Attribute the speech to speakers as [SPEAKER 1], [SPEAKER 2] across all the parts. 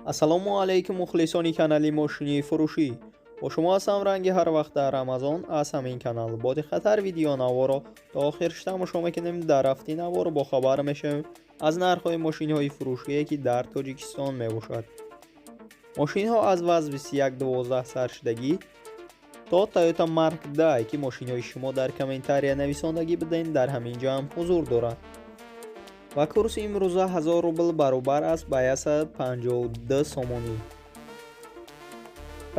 [SPEAKER 1] ассалому алайкум мухлисони канали мошини фурӯшӣ. Бо шумо ҳастам ранги ҳар вақт дар Амазон. Аз ҳамин канал боди хатар видео наворо то охирш тамошо мекунем. Дар ҳафти наворо бо хабар мешавем аз нархҳои мошинҳои фурӯшие ки дар Тоҷикистон мебошад. мошинҳо аз вазн 2112 саршидагӣ то Toyota Mark Dai ки мошинҳои шумо дар комментария нависондагӣ биден дар ҳамин ҷамъ ҳузур дорад. ва курси имрӯза 1000 рубл баробар аст ба 152 сомонӣ.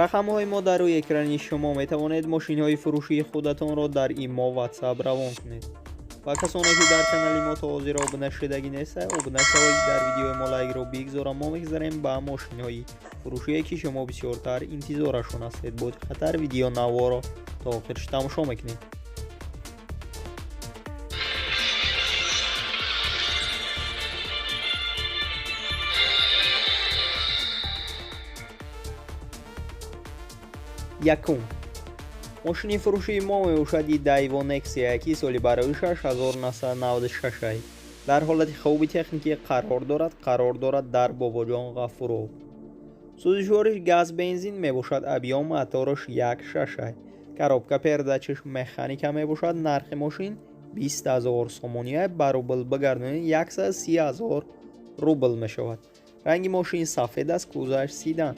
[SPEAKER 1] рақамҳои мо дар рӯи экрани шумо метавонед мошинҳои фурӯшии худатонро дар имо WhatsApp равон кунед. ва касоне ки дар канали мо то ҳозир обуна шудагӣ нестед, обуна шавед, дар видеои мо лайкро бигзора. мо мегзарем ба мошинҳои фурӯшие ки шумо бисёртар интизорашон ҳастед. боди хатар видео наворо то охирш тамошо мекунед. якум мошини фурӯшии мо мебошад Daewoo Nexia ки соли барои 6996 дар ҳолати хоби техникӣ қарор дорад дар Бобоҷон Ғафуров. сӯзишвориш газ бензин мебошад. объём мотораш 1.6, коробка передачаш механика мебошад. нархи мошин 20 000 сомония ба рубл бигардонед 130 000 рубл мешавад. ранги мошин сафед аст, кузаш сидан.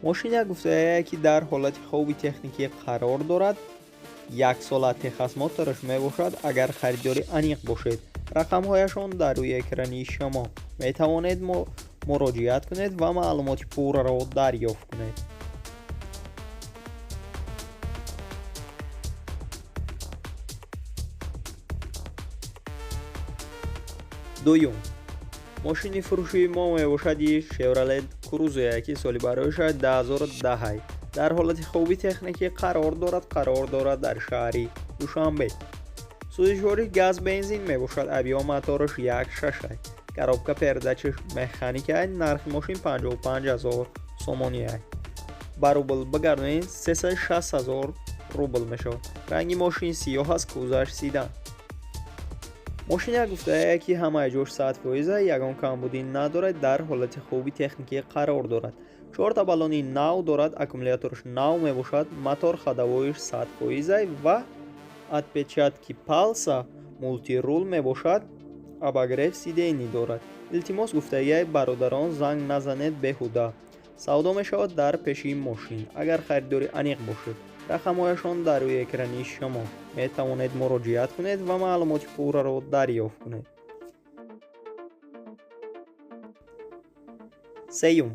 [SPEAKER 1] мошина гуфтая ки дар ҳолати хоби техникӣ қарор дорад. 1 сола техосмотраш мебошад агар харидори аниқ бошед. рақамҳояшон дар рӯи экрани шумо. метавонед муроҷиат кунед ва маълумоти пурраро дарёфт кунед. дуюм мошини фурӯшии мо мебошад Chevrolet Cruze ки соли бароиш 2010 дар ҳолати хоби техникӣ қарор дорад дар шаҳри Душанбе. сӯзишвориш газ бензин мебошад. объём мотораш 1.6, коробка передачаш механика. нархи мошин 55 000 сомония ба рубл бигардонед 360 000 рубл мешавад. ранги мошин сиёҳ аст, кузаш сидан. мошина гуфтая ки ҳамаи ҷош 100%, ягон камбудӣ надорад, дар ҳолати хоби техникӣ қарор дорад. 4 баллони нав дорад, аккумулятораш нав мебошад. мотор ходовоиш 100% ва отпечатки палса мултирул мебошад. обогрев сидений дорад. илтимос гуфтаи бародарон занг назанед беҳуда. савдо мешавад дар пеши мошин агар харидори аниқ бошед. рақамҳояшон дар рӯи экрани шумо. метавонед муроҷиат кунед ва маълумоти пурраро дарёфт кунед. сеюм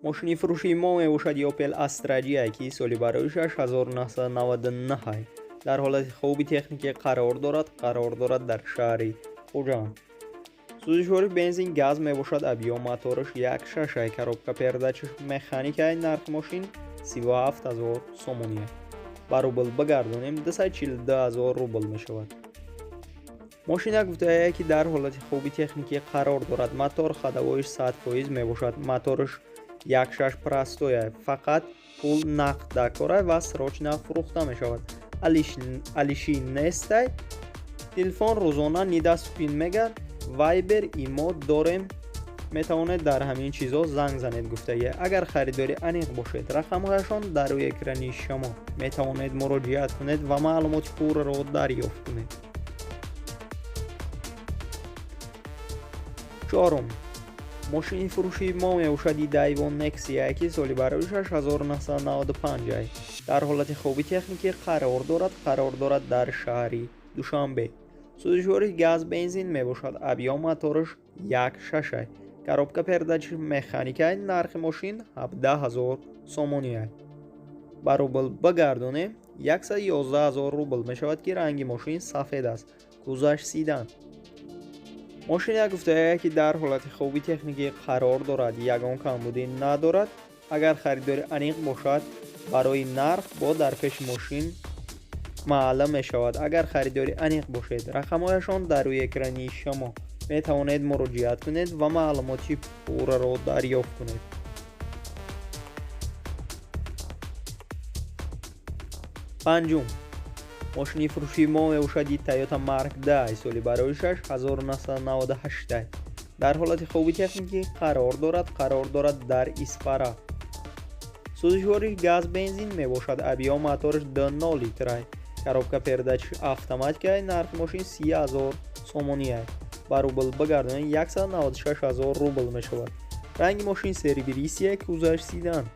[SPEAKER 1] мошини фурӯшии мо мебошад Opel Astra J ки соли бароиш 1999 дар ҳолати хоби техникӣ қарор дорад дар шаҳри Хуҷанд. сӯзишвори бензин газ мебошад. объём мотораш 1.6, коробка передачаш механика. нархи мошин 37 000 сомония ба рубл бигардонем 242 000 рубл мешавад. мошина гуфтая ки дар ҳолати хоби техникӣ қарор дорад. мотор ходовоиш 100% мебошад. мотораш 1.6 простоя, фақат пул нақд дакора ва срочна фурӯхта мешавад. алиши нестай. телефон рӯзона нидаступин мегар. вайбер имо дорем. метавонед дар ҳамин чизо занг занед гуфтаги агар харидори аниқ бошед. рақамҳояшон дар рӯи экрани шумо. метавонед муроҷиат кунед ва маълумоти пурраро дарёфт кунед. чорум мошини фурӯшии мо мебошад Daewoo Nexia ки соли бароиш 1995 дар ҳолати хоби техникӣ қарор дорад дар шаҳри Душанбе. сӯзишвориш газ бензин мебошад. объём мотораш 1.6, коробка передачаш механика. нархи мошин 17 000 сомония ба рубл бигардонем 111 000 рубл мешавад ки ранги мошин сафед аст, кузаш сидан. мошина гуфтая ки дар ҳолати хоби техникӣ қарор дорад, ягон камбудӣ надорад. агар харидори аниқ бошад, барои нарх бо дар пеши мошин маълум мешавад. агар харидори аниқ бошед. рақамҳояшон дар рӯи экрани шумо. метавонед муроҷиат кунед ва маълумоти пурраро дарёфт кунед. панҷум мошини фурӯшии мо мебошад Toyota Mark Dai соли бароишаш 1998 дар ҳолати хоби техникӣ қарор дорад дар испара. сӯзишвори газ бензин мебошад. объем мотораш 2 литрай. коробка передачи автоматикай. нархи мошин 30 000 сомонияй. ба рубл бигардонед 196 000 рубл мешавад. ранги мошин серебристия, кузаш седан.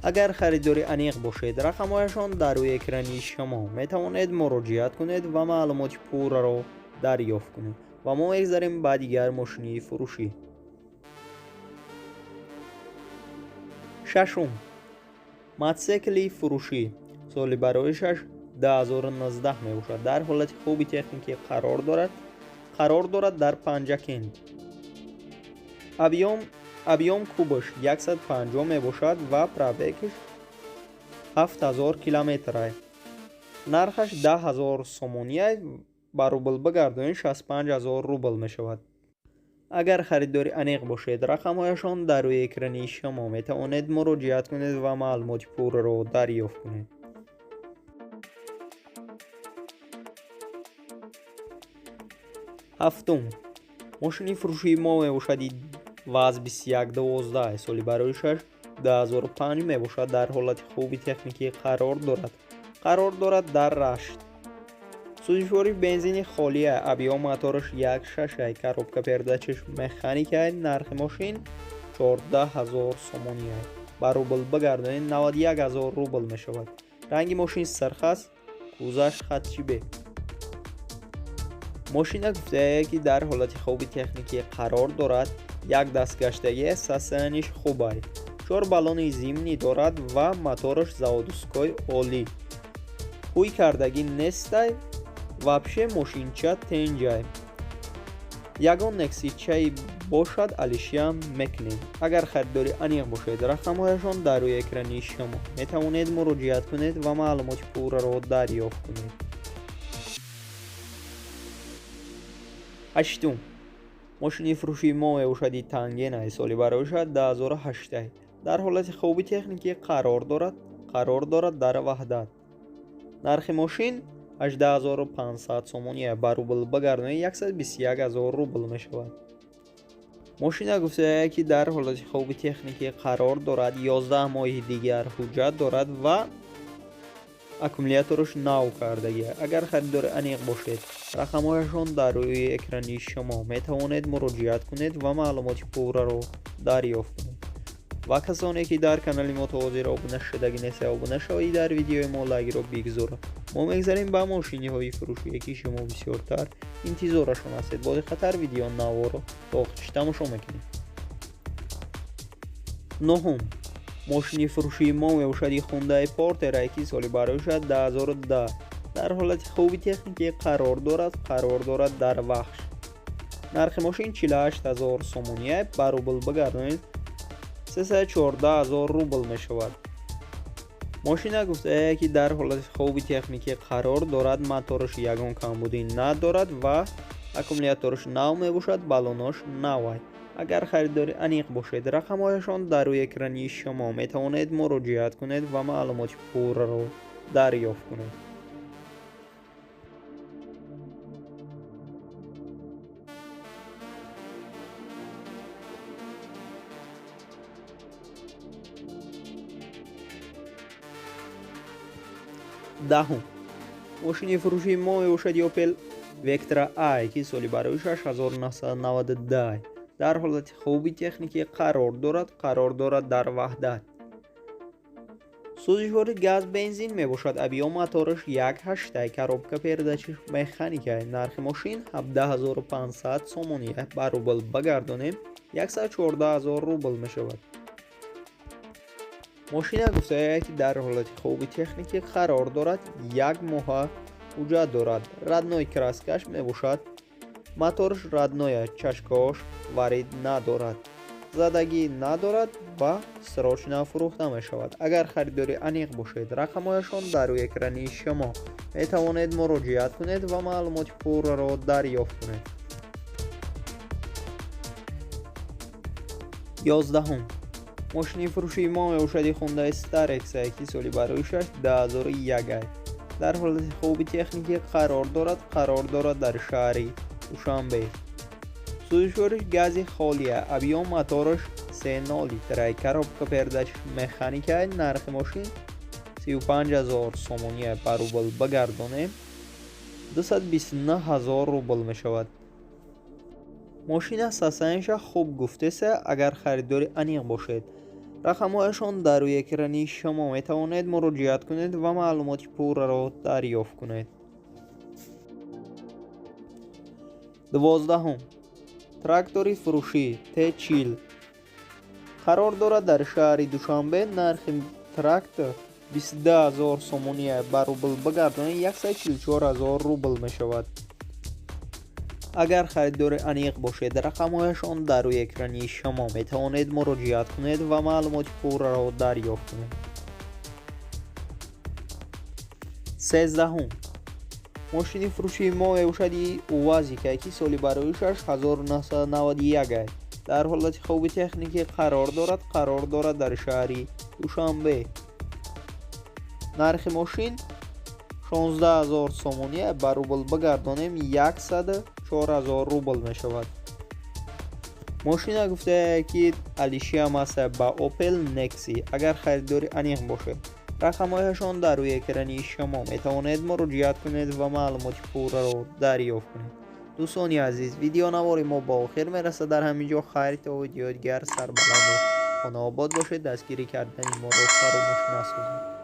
[SPEAKER 1] агар харидори аниқ бошед, рақамҳояшон дар рӯи экрани шумо. метавонед муроҷиат кунед ва маълумоти пурраро дарёфт кунед. ва мо мегзарем ба дигар мошини фурӯшӣ. шашум. мотосикли фурӯшӣ. соли бароишаш 2019 мебошад. дар ҳолати хуби техникӣ қарор дорад дар панҷакент. объем кубаш 150 мебошад ва пробегаш 7000 километрай. нархаш 10 000 сомонияй. ба рубл бигардонед 65 000 рубл мешавад. агар харидори аниқ бошед, рақамҳояшон дар рӯи экрани шумо. метавонед муроҷиат кунед ва маълумоти пурраро дарёфт кунед. ҳафтум. мошини фурӯшии мо мебошад ваз 2112. соли бароишаш 2005 мебошад. дар ҳолати хуби техникӣ қарор дорад дар рашт. сӯзишвори бензини холия. объем мотораш 1.6. коробка передачаш механикай. нархи мошин 14 000 сомонияй. ба рубл бигардонед 91 000 рубл мешавад. ранги мошин сархаст, кузаш хатчибе. мошина гуфтае ки дар ҳолати хуби техникӣ қарор дорад. як дастгаштаги сасаниш хубай. 4 баллони зимнӣ дорад ва мотораш заводскои олӣ. ҳуй кардагӣ нестай. вапше мошинча тенҷай. ягон нексичаи бошад алишиам мекнем. агар харидори аниқ бошед, рақамҳояшон дар рӯи экрани шумо. метавонед муроҷиат кунед ва маълумоти пурраро дарёфт кунед. ҳаштум. мошини фурӯшии мо мебошади тангенаи соли бароишад 2008. дар ҳолати хуби техникӣ қарор дорад дар ваҳдат. нархи мошин 18500 сомония. ба рубл бигардонед 121 000 рубл мешавад. мошина гуфтае ки дар ҳолати хуби техникӣ қарор дорад. 11 моҳи дигар ҳуҷҷат дорад ва аккумулятораш нав кардагӣ. агар харидори аниқ бошед, рақамҳояшон дар рӯи экрани шумо. метавонед муроҷиат кунед ва маълумоти пурраро дарёфт кунед. ва касоне ки дар канали мо то ҳозир обуна шудагӣ нест, обуна шавед. дар видеои мо лайкро бигзоред. мо мегзарем ба мошиниҳои фурӯшие ки шумо бисёртар интизорашон ҳастед. бо диққатар видео наворо то охириш тамошо мекунед. нӯҳум. мошини фурӯшии мо мебошади хундай портерай ки соли бароишад 2010. дар ҳолати хуби техникӣ қарор дорад дар вахш. нархи мошин 48 000 сомонияй. ба рубл бигардонед 314 000 рубл мешавад. мошина гуфтае ки дар ҳолати хуби техникӣ қарор дорад. мотораш ягон камбудӣ надорад ва аккумулятораш нав мебошад. баллонош навай. агар харидори аниқ бошед, рақамҳояшон дар рӯи экрани шумо. метавонед муроҷиат кунед ва маълумоти пурраро дарёфт кунед. даҳум. мошини фурӯшии мо мебошад Opel Vectra I ки соли бароишаш 1992. дар ҳолати хуби техникӣ қарор дорад дар ваҳдат. сӯзишвори газ бензин мебошад. объем мотораш 1.8. коробка передачи механикай. нархи мошин 17500 сомония. ба рубл бигардонем 114 000 рубл мешавад. мошина гуфтае ки дар ҳолати хуби техникӣ қарор дорад. 1 моҳа ҳуҷҷат дорад. радной краскаш мебошад. моторш радноя. чашкош варид надорад. задагӣ надорад ва срочна фурӯхта мешавад. агар харидори аниқ бошед, рақамҳояшон дар рӯи экрани шумо. метавонед муроҷиат кунед ва маълумоти пурраро дарёфт кунед. 11. мошини фурӯшии мо мебошади Hyundai Starex ки соли бароишаш 2001. дар ҳолати хуби техникӣ қарор дорад дар шаҳри душанбе. سوزشورش گازی خالیه. ابیون موتورش 3.0 لیتره. коробка передач مکانیکه. نرخ ماشین 35,000 сомония ба рубл бигардонем 229,000 рубл мешавад. мошина сасаниша хуб гуфтеса агар харидори аниқ бошед. рақамҳояшон дар рӯи экрани шумо метавонед муроҷиат кунед ва маълумоти пурраро дарёфт кунед. 12. трактори фурӯшӣ T40 қарор дорад дар шаҳри Душанбе. нархи трактор 22,000 сомония ба рубл бигардонем 144,000 рубл мешавад. агар харидори аниқ бошед, рақамҳояшон дар рӯи экрани шумо метавонед муроҷиат кунед ва маълумоти пурраро дарёфт кунед. 13. мошини фурӯшии мо мебошади УАЗика ки соли бароишаш 1991 аст. дар ҳолати хуби техникӣ қарор дорад дар шаҳри Душанбе. нархи мошин 16,000 сомония ба рубл бигардонем 104,000 рубл мешавад. мошина гуфтае ки алишия маса ба Opel Nexi. агар харидори аниқ бошед, рақамҳояшон дар рӯи экрани шумо метавонед муроҷиат кунед ва маълумоти пурраро дарёфт кунед. дӯстони азиз, видеонавори мо ба охир мерасад. дар ҳамин ҷо хайр то видеои дигар. сарбаланду хонаобод бошед. дастгирӣ кардани моро фаромӯш насозед.